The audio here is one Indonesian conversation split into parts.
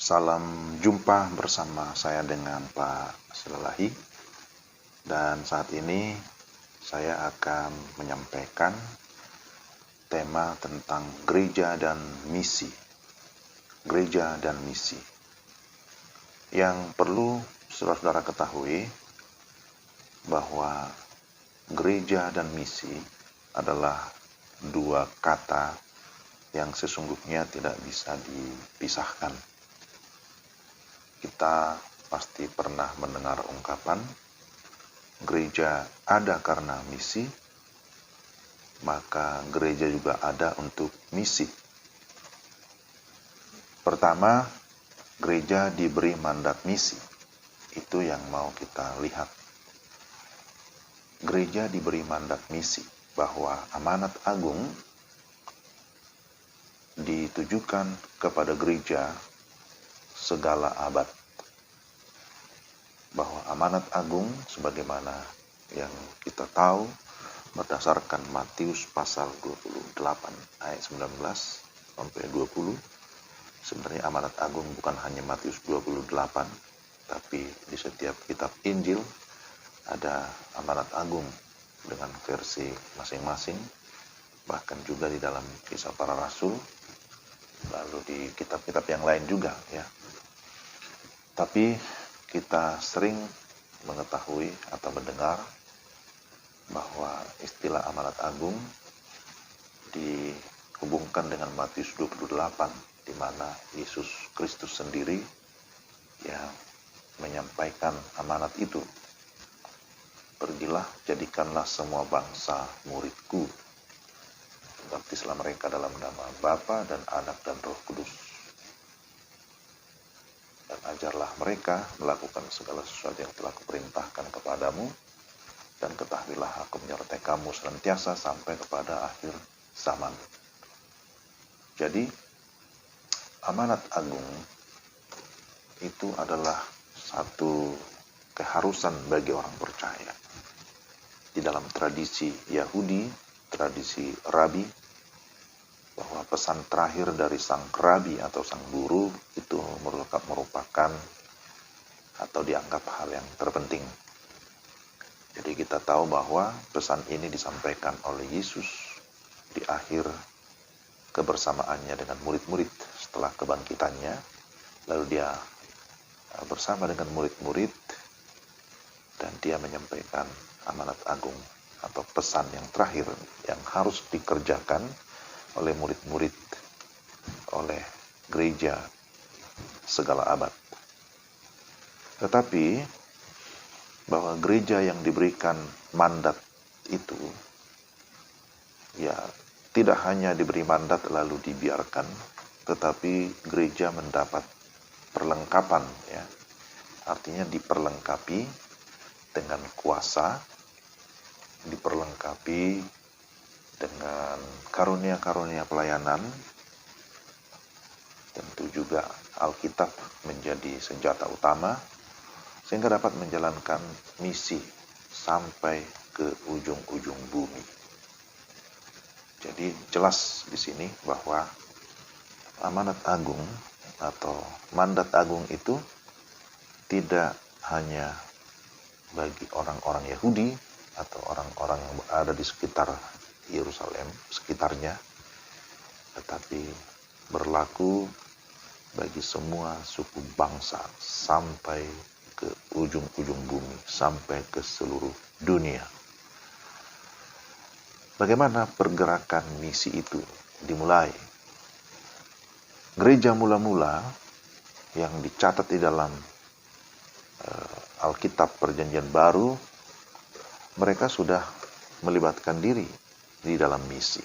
Salam jumpa bersama saya dengan Pak Silalahi, dan saat ini saya akan menyampaikan tema tentang gereja dan misi. Gereja dan misi. Yang perlu saudara-saudara ketahui bahwa gereja dan misi adalah dua kata yang sesungguhnya tidak bisa dipisahkan. Kita pasti pernah mendengar ungkapan, gereja ada karena misi, maka gereja juga ada untuk misi. Pertama, gereja diberi mandat misi. Itu yang mau kita lihat. Gereja diberi mandat misi, bahwa amanat agung ditujukan kepada gereja segala abad. Bahwa amanat agung sebagaimana yang kita tahu berdasarkan Matius pasal 28 ayat 19 sampai 20, sebenarnya amanat agung bukan hanya Matius 28, tapi di setiap kitab Injil ada amanat agung dengan versi masing-masing, bahkan juga di dalam Kisah Para Rasul, lalu di kitab-kitab yang lain juga ya. Tapi kita sering mengetahui atau mendengar bahwa istilah amanat agung dihubungkan dengan Matius 28, di mana Yesus Kristus sendiri yang menyampaikan amanat itu. Pergilah, jadikanlah semua bangsa muridku. Baptislah mereka dalam nama Bapa dan Anak dan Roh Kudus. Dan ajarlah mereka melakukan segala sesuatu yang telah kuperintahkan kepadamu. Dan ketahuilah aku menyertai kamu senantiasa sampai kepada akhir zaman. Jadi, amanat agung itu adalah satu keharusan bagi orang percaya. Di dalam tradisi Yahudi, tradisi Rabi, bahwa pesan terakhir dari sang rabi atau sang guru itu merupakan atau dianggap hal yang terpenting. Jadi kita tahu bahwa pesan ini disampaikan oleh Yesus di akhir kebersamaannya dengan murid-murid setelah kebangkitannya. Lalu dia bersama dengan murid-murid dan dia menyampaikan amanat agung atau pesan yang terakhir yang harus dikerjakan oleh murid-murid, oleh gereja segala abad. Tetapi bahwa gereja yang diberikan mandat itu ya tidak hanya diberi mandat lalu dibiarkan, tetapi gereja mendapat perlengkapan ya. Artinya diperlengkapi dengan kuasa, diperlengkapi dengan karunia-karunia pelayanan. Tentu juga Alkitab menjadi senjata utama sehingga dapat menjalankan misi sampai ke ujung-ujung bumi. Jadi jelas di sini bahwa amanat agung atau mandat agung itu tidak hanya bagi orang-orang Yahudi atau orang-orang yang berada di sekitar Yerusalem, sekitarnya, tetapi berlaku bagi semua suku bangsa sampai ke ujung-ujung bumi, sampai ke seluruh dunia. Bagaimana pergerakan misi itu dimulai? Gereja mula-mula yang dicatat di dalam Alkitab Perjanjian Baru, mereka sudah melibatkan diri di dalam misi.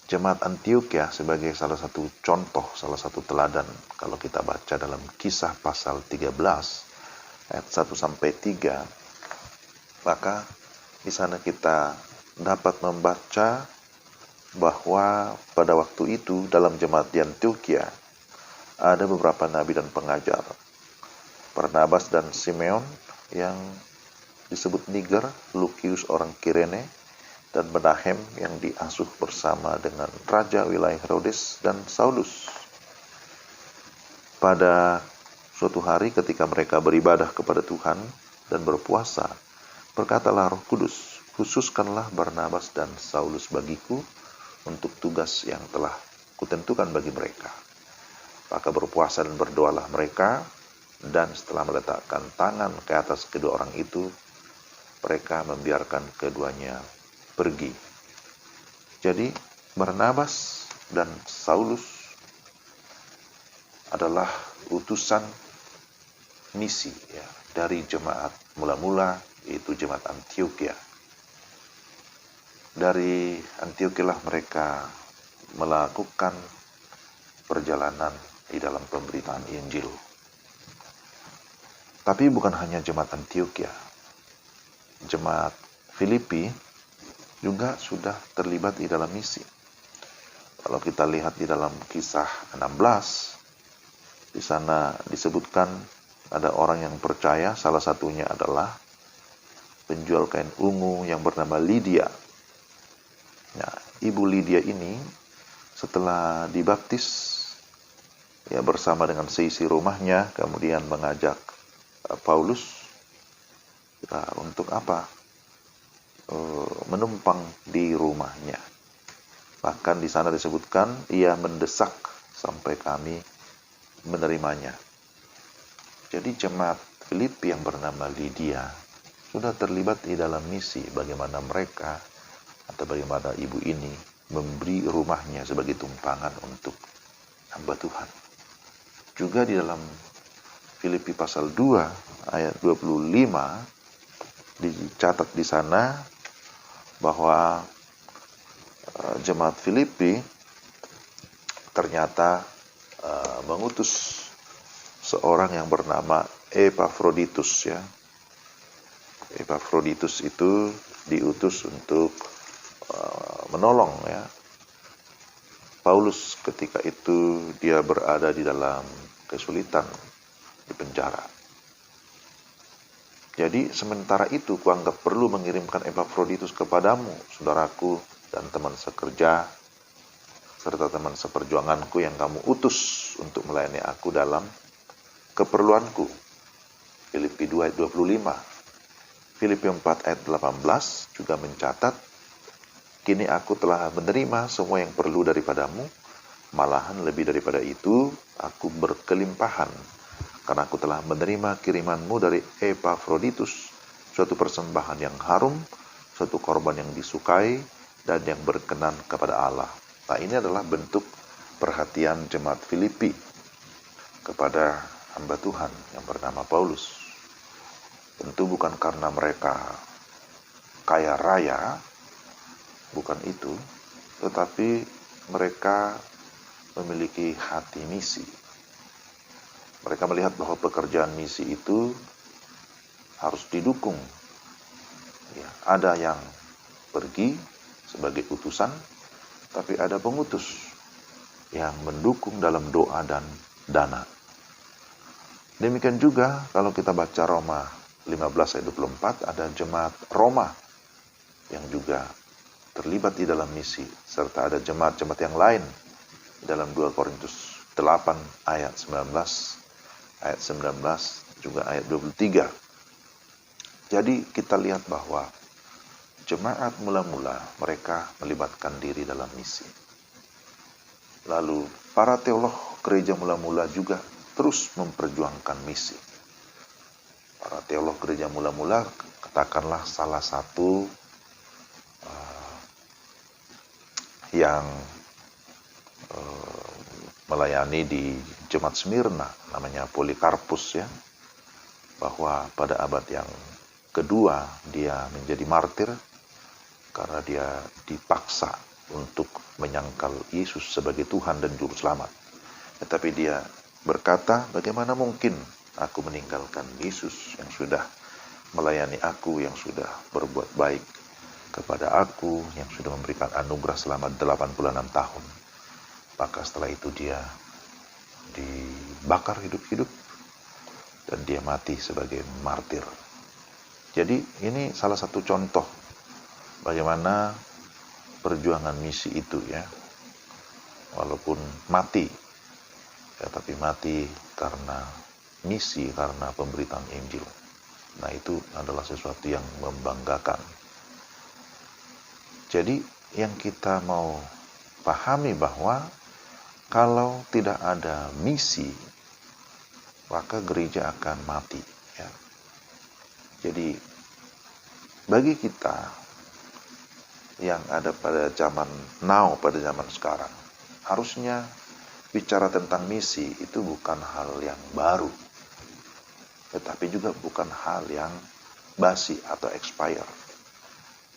Jemaat Antioquia sebagai salah satu contoh, salah satu teladan, kalau kita baca dalam Kisah pasal 13 ayat 1-3, maka di sana kita dapat membaca bahwa pada waktu itu dalam jemaat di Antioquia ada beberapa nabi dan pengajar, Barnabas dan Simeon yang disebut Niger, Lukius orang Kirene, dan Menahem yang diasuh bersama dengan Raja wilayah Herodes dan Saulus. Pada suatu hari ketika mereka beribadah kepada Tuhan dan berpuasa, berkatalah Roh Kudus, khususkanlah Barnabas dan Saulus bagiku untuk tugas yang telah kutentukan bagi mereka. Maka berpuasa dan berdoalah mereka, dan setelah meletakkan tangan ke atas kedua orang itu, mereka membiarkan keduanya pergi. Jadi Barnabas dan Saulus adalah utusan misi ya, dari jemaat mula-mula, yaitu jemaat Antioquia. Dari Antioquia lah mereka melakukan perjalanan di dalam pemberitaan Injil. Tapi bukan hanya jemaat Antioquia, jemaat Filipi juga sudah terlibat di dalam misi. Kalau kita lihat di dalam kisah 16, di sana disebutkan ada orang yang percaya, salah satunya adalah penjual kain ungu yang bernama Lydia. Nah, Ibu Lydia ini setelah dibaptis ya bersama dengan seisi rumahnya, kemudian mengajak Paulus ya, untuk apa? Menumpang di rumahnya. Bahkan di sana disebutkan ia mendesak sampai kami menerimanya. Jadi jemaat Filipi yang bernama Lydia sudah terlibat di dalam misi bagaimana mereka atau bagaimana ibu ini memberi rumahnya sebagai tumpangan untuk hamba Tuhan. Juga di dalam Filipi pasal 2 ayat 25 dicatat di sana bahwa jemaat Filipi ternyata mengutus seorang yang bernama Epafroditus ya. Epafroditus itu diutus untuk menolong ya Paulus ketika itu dia berada di dalam kesulitan di penjara. Jadi sementara itu kuanggap perlu mengirimkan Epafroditus kepadamu, saudaraku dan teman sekerja, serta teman seperjuanganku yang kamu utus untuk melayani aku dalam keperluanku. Filipi 2 ayat 25. Filipi 4 ayat 18 juga mencatat, kini aku telah menerima semua yang perlu daripadamu, malahan lebih daripada itu, aku berkelimpahan, karena aku telah menerima kirimanmu dari Epafroditus, suatu persembahan yang harum, suatu korban yang disukai, dan yang berkenan kepada Allah. Nah, ini adalah bentuk perhatian jemaat Filipi kepada hamba Tuhan yang bernama Paulus. Tentu bukan karena mereka kaya raya, bukan itu, tetapi mereka memiliki hati misi. Mereka melihat bahwa pekerjaan misi itu harus didukung. Ya, ada yang pergi sebagai utusan, tapi ada pengutus yang mendukung dalam doa dan dana. Demikian juga kalau kita baca Roma 15 ayat 24, ada jemaat Roma yang juga terlibat di dalam misi, serta ada jemaat-jemaat yang lain di dalam 2 Korintus 8 ayat 19, ayat 19 juga ayat 23. Jadi kita lihat bahwa jemaat mula-mula mereka melibatkan diri dalam misi. Lalu para teolog gereja mula-mula juga terus memperjuangkan misi. Para teolog gereja mula-mula katakanlah salah satu yang melayani di jemaat Smyrna, namanya Polikarpus ya, bahwa pada abad yang kedua dia menjadi martir karena dia dipaksa untuk menyangkal Yesus sebagai Tuhan dan Juru Selamat. Tetapi dia berkata, bagaimana mungkin aku meninggalkan Yesus yang sudah melayani aku, yang sudah berbuat baik kepada aku, yang sudah memberikan anugerah selama 86 tahun. Maka setelah itu dia dibakar hidup-hidup dan dia mati sebagai martir. Jadi ini salah satu contoh bagaimana perjuangan misi itu ya, walaupun mati tetapi mati karena misi, karena pemberitaan Injil. Nah, itu adalah sesuatu yang membanggakan. Jadi yang kita mau pahami bahwa kalau tidak ada misi, maka gereja akan mati. Ya. Jadi bagi kita yang ada pada zaman now, pada zaman sekarang, harusnya bicara tentang misi itu bukan hal yang baru, tetapi juga bukan hal yang basi atau expire.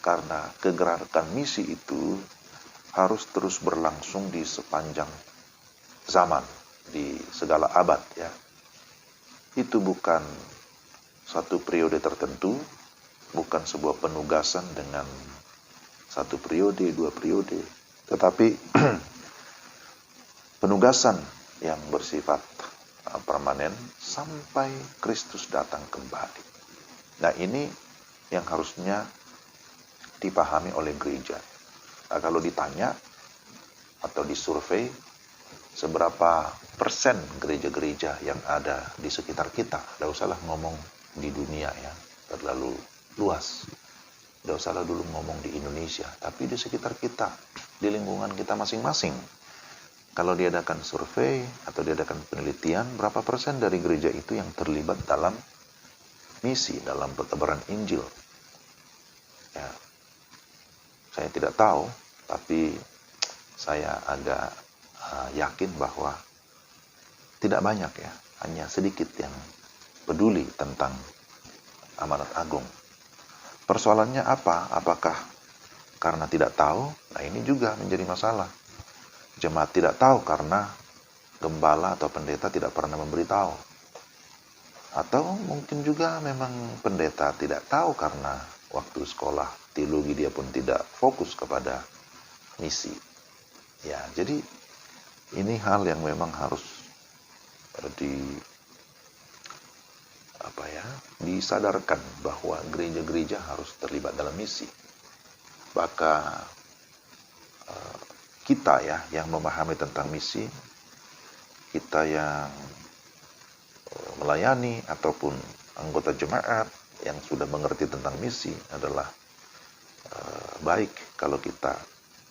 Karena kegerakan misi itu harus terus berlangsung di sepanjang zaman, di segala abad ya. Itu bukan satu periode tertentu, bukan sebuah penugasan dengan satu periode, dua periode, tetapi penugasan yang bersifat permanen sampai Kristus datang kembali. Nah, ini yang harusnya dipahami oleh gereja. Nah, kalau ditanya atau disurvei seberapa persen gereja-gereja yang ada di sekitar kita, tidak usahlah ngomong di dunia ya, terlalu luas. Tidak usahlah dulu ngomong di Indonesia, tapi di sekitar kita, di lingkungan kita masing-masing. Kalau diadakan survei atau diadakan penelitian, berapa persen dari gereja itu yang terlibat dalam misi, dalam pertebaran Injil? Ya, saya tidak tahu, tapi saya agak yakin bahwa tidak banyak ya, hanya sedikit yang peduli tentang amanat agung. Persoalannya apa? Apakah karena tidak tahu? Nah, ini juga menjadi masalah. Jemaat tidak tahu karena gembala atau pendeta tidak pernah memberitahu. Atau mungkin juga memang pendeta tidak tahu karena waktu sekolah teologi dia pun tidak fokus kepada misi. Ya, jadi ini hal yang memang harus disadarkan bahwa gereja-gereja harus terlibat dalam misi. Maka kita ya yang memahami tentang misi, kita yang melayani ataupun anggota jemaat yang sudah mengerti tentang misi adalah baik kalau kita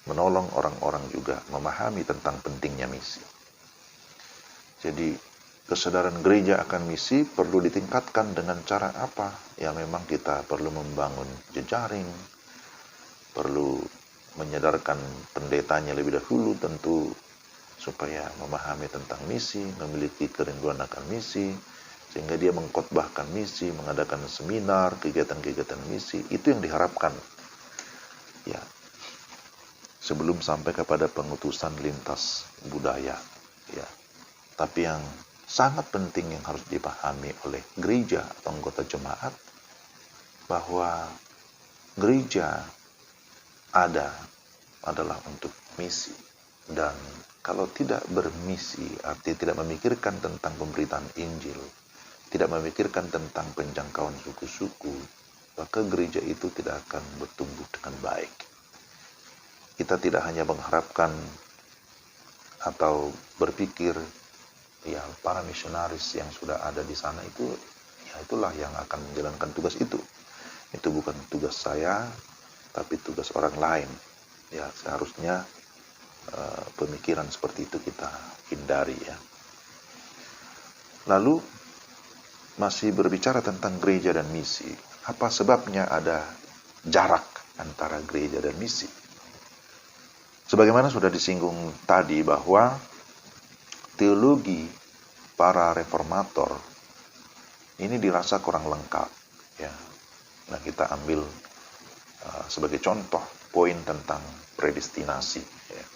menolong orang-orang juga memahami tentang pentingnya misi. Jadi kesadaran gereja akan misi perlu ditingkatkan dengan cara apa? Ya memang kita perlu membangun jejaring, perlu menyadarkan pendetanya lebih dahulu tentu supaya memahami tentang misi, memiliki kerinduan akan misi, sehingga dia mengkhotbahkan misi, mengadakan seminar, kegiatan-kegiatan misi, itu yang diharapkan. Ya, sebelum sampai kepada pengutusan lintas budaya. Ya, tapi yang sangat penting yang harus dipahami oleh gereja atau anggota jemaat bahwa gereja adalah untuk misi, dan kalau tidak bermisi artinya tidak memikirkan tentang pemberitaan Injil, tidak memikirkan tentang penjangkauan suku-suku, maka gereja itu tidak akan bertumbuh dengan baik. Kita tidak hanya mengharapkan atau berpikir ya para misionaris yang sudah ada di sana itu ya itulah yang akan menjalankan tugas itu. Itu bukan tugas saya, tapi tugas orang lain. Ya seharusnya pemikiran seperti itu kita hindari ya. Lalu masih berbicara tentang gereja dan misi. Apa sebabnya ada jarak antara gereja dan misi? Sebagaimana sudah disinggung tadi bahwa teologi para reformator ini dirasa kurang lengkap ya. Nah, kita ambil sebagai contoh poin tentang predestinasi ya.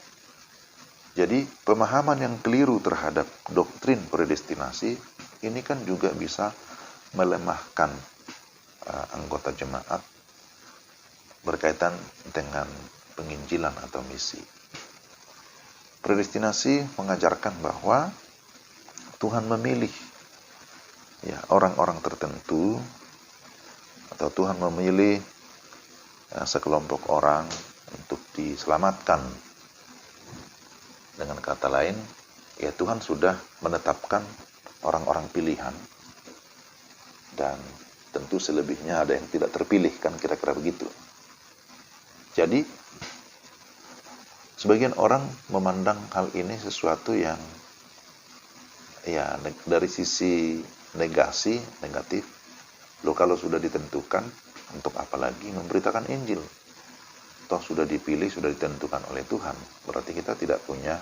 Jadi pemahaman yang keliru terhadap doktrin predestinasi ini kan juga bisa melemahkan anggota jemaat berkaitan dengan penginjilan atau misi. Predestinasi mengajarkan bahwa Tuhan memilih ya orang-orang tertentu, atau Tuhan memilih sekelompok orang untuk diselamatkan. Dengan kata lain, ya Tuhan sudah menetapkan orang-orang pilihan, dan tentu selebihnya ada yang tidak terpilih, kan kira-kira begitu. Jadi sebagian orang memandang hal ini sesuatu yang ya dari sisi negatif. Loh, kalau sudah ditentukan, untuk apa lagi memberitakan Injil? Toh sudah dipilih, sudah ditentukan oleh Tuhan. Berarti kita tidak punya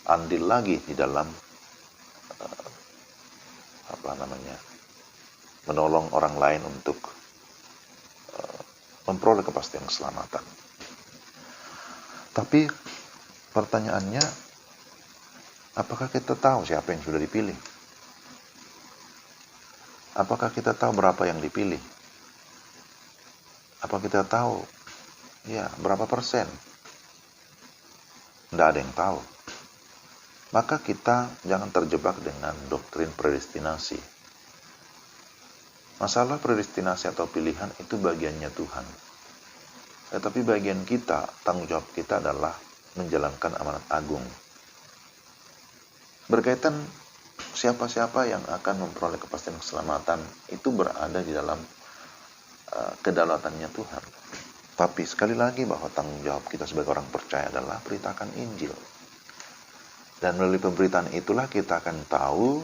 andil lagi di dalam menolong orang lain untuk memperoleh kepastian keselamatan. Tapi pertanyaannya, apakah kita tahu siapa yang sudah dipilih? Apakah kita tahu berapa yang dipilih? Apa kita tahu berapa persen? Tidak ada yang tahu. Maka kita jangan terjebak dengan doktrin predestinasi. Masalah predestinasi atau pilihan itu bagiannya Tuhan. Tetapi bagian kita, tanggung jawab kita adalah menjalankan amanat agung. Berkaitan siapa-siapa yang akan memperoleh kepastian keselamatan, itu berada di dalam kedaulatannya Tuhan. Tapi sekali lagi bahwa tanggung jawab kita sebagai orang percaya adalah beritakan Injil. Dan melalui pemberitaan itulah kita akan tahu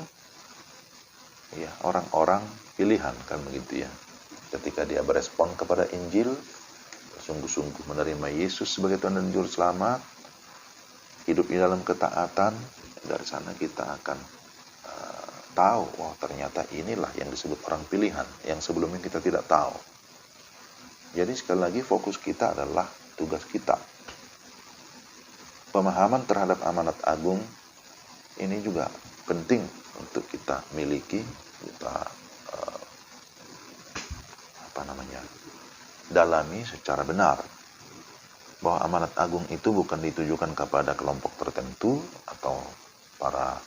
orang-orang pilihan, kan begitu ya. Ketika dia berespon kepada Injil, sungguh-sungguh menerima Yesus sebagai Tuhan dan Juru Selamat, hidup di dalam ketaatan, dari sana kita akan tahu, ternyata inilah yang disebut orang pilihan, yang sebelumnya kita tidak tahu. Jadi sekali lagi fokus kita adalah tugas kita. Pemahaman terhadap amanat agung ini juga penting untuk kita miliki, kita dalami secara benar. Bahwa amanat agung itu bukan ditujukan kepada kelompok tertentu atau para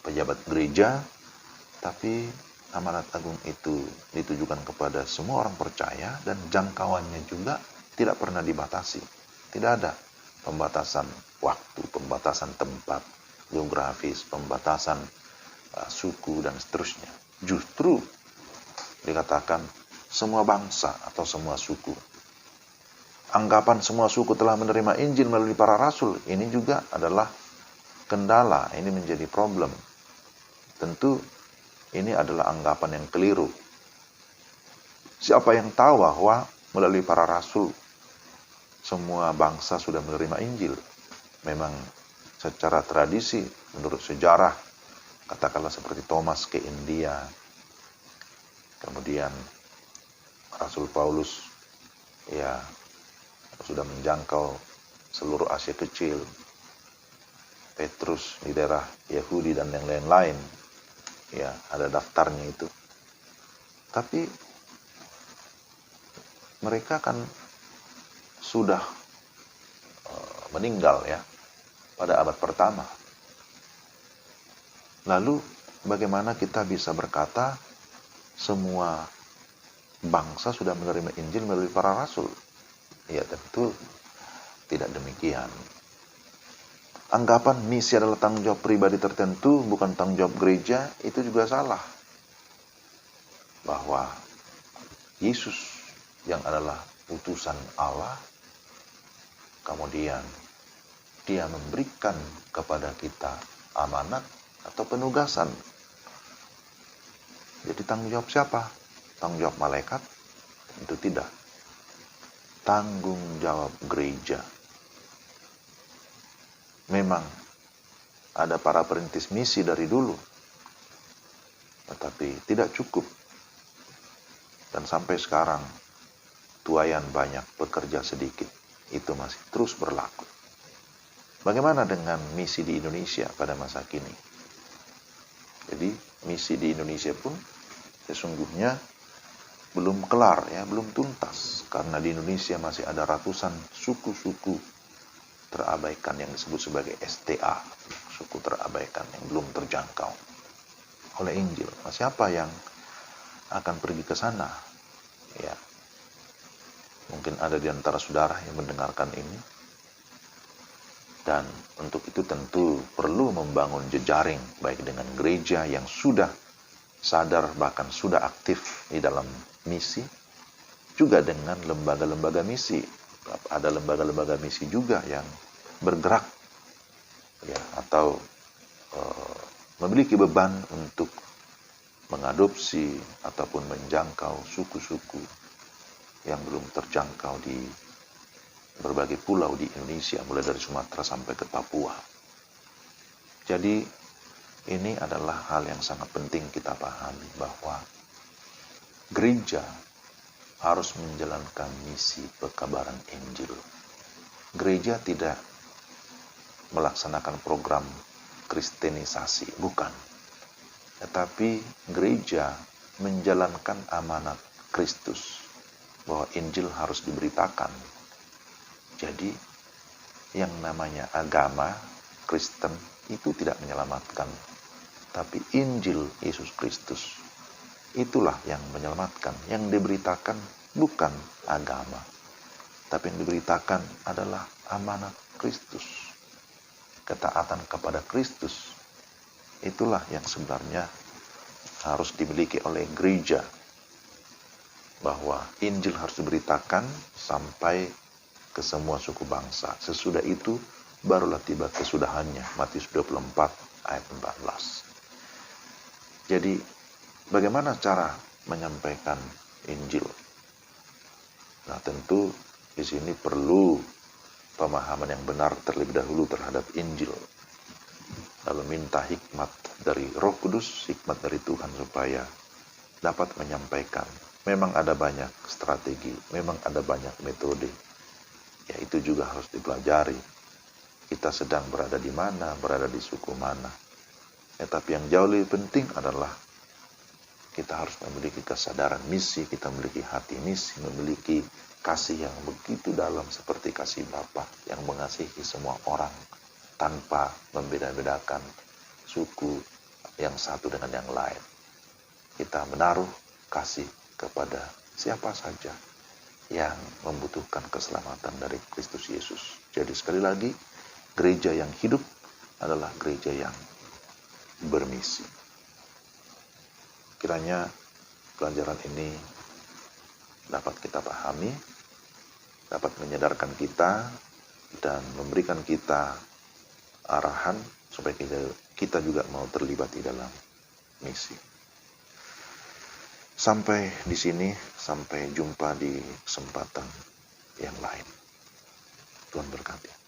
pejabat gereja, tapi amanat agung itu ditujukan kepada semua orang percaya, dan jangkauannya juga tidak pernah dibatasi. Tidak ada pembatasan waktu, pembatasan tempat, geografis, pembatasan suku, dan seterusnya. Justru dikatakan semua bangsa atau semua suku. Anggapan semua suku telah menerima Injil melalui para rasul, ini juga adalah kendala, ini menjadi problem. Tentu ini adalah anggapan yang keliru. Siapa yang tahu bahwa melalui para rasul semua bangsa sudah menerima Injil? Memang secara tradisi, menurut sejarah, katakanlah seperti Thomas ke India, kemudian Rasul Paulus sudah menjangkau seluruh Asia Kecil, Petrus di daerah Yahudi dan yang lain-lain, ada daftarnya itu. Tapi mereka kan sudah meninggal pada abad pertama. Lalu bagaimana kita bisa berkata semua bangsa sudah menerima Injil melalui para rasul? Ya tentu tidak demikian. Anggapan misi adalah tanggung jawab pribadi tertentu, bukan tanggung jawab gereja, itu juga salah. Bahwa Yesus yang adalah utusan Allah, kemudian dia memberikan kepada kita amanat atau penugasan. Jadi tanggung jawab siapa? Tanggung jawab malaikat? Tentu tidak. Tanggung jawab gereja. Memang ada para perintis misi dari dulu, tetapi tidak cukup. Dan sampai sekarang tuayan banyak, pekerja sedikit. Itu masih terus berlaku. Bagaimana dengan misi di Indonesia pada masa kini? Jadi misi di Indonesia pun sesungguhnya belum kelar, belum tuntas, karena di Indonesia masih ada ratusan suku-suku terabaikan yang disebut sebagai STA, suku terabaikan yang belum terjangkau oleh Injil. Siapa yang akan pergi ke sana? Mungkin ada di antara saudara yang mendengarkan ini. Dan untuk itu tentu perlu membangun jejaring baik dengan gereja yang sudah sadar bahkan sudah aktif di dalam misi, juga dengan lembaga-lembaga misi. Ada lembaga-lembaga misi juga yang bergerak ya, atau memiliki beban untuk mengadopsi ataupun menjangkau suku-suku yang belum terjangkau di berbagai pulau di Indonesia, mulai dari Sumatera sampai ke Papua. Jadi ini adalah hal yang sangat penting kita pahami, bahwa gereja harus menjalankan misi pekabaran Injil. Gereja tidak melaksanakan program kristenisasi, bukan. Tetapi gereja menjalankan amanat Kristus, bahwa Injil harus diberitakan. Jadi yang namanya agama Kristen itu tidak menyelamatkan, tapi Injil Yesus Kristus itulah yang menyelamatkan. Yang diberitakan bukan agama, tapi yang diberitakan adalah amanat Kristus, ketaatan kepada Kristus. Itulah yang sebenarnya harus dimiliki oleh gereja, bahwa Injil harus diberitakan sampai ke semua suku bangsa. Sesudah itu barulah tiba kesudahannya. Matius 24 ayat 14. Jadi bagaimana cara menyampaikan Injil? Nah, tentu di sini perlu pemahaman yang benar terlebih dahulu terhadap Injil. Lalu minta hikmat dari Roh Kudus, hikmat dari Tuhan supaya dapat menyampaikan. Memang ada banyak strategi, memang ada banyak metode. Ya, itu juga harus dipelajari. Kita sedang berada di mana, berada di suku mana. Ya, tapi yang jauh lebih penting adalah kita harus memiliki kesadaran misi, kita memiliki hati misi, memiliki kasih yang begitu dalam seperti kasih Bapa yang mengasihi semua orang tanpa membeda-bedakan suku yang satu dengan yang lain. Kita menaruh kasih kepada siapa saja yang membutuhkan keselamatan dari Kristus Yesus. Jadi sekali lagi, gereja yang hidup adalah gereja yang bermisi. Kiranya pelajaran ini dapat kita pahami, dapat menyadarkan kita, dan memberikan kita arahan supaya kita juga mau terlibat di dalam misi. Sampai di sini, sampai jumpa di kesempatan yang lain. Tuhan berkati.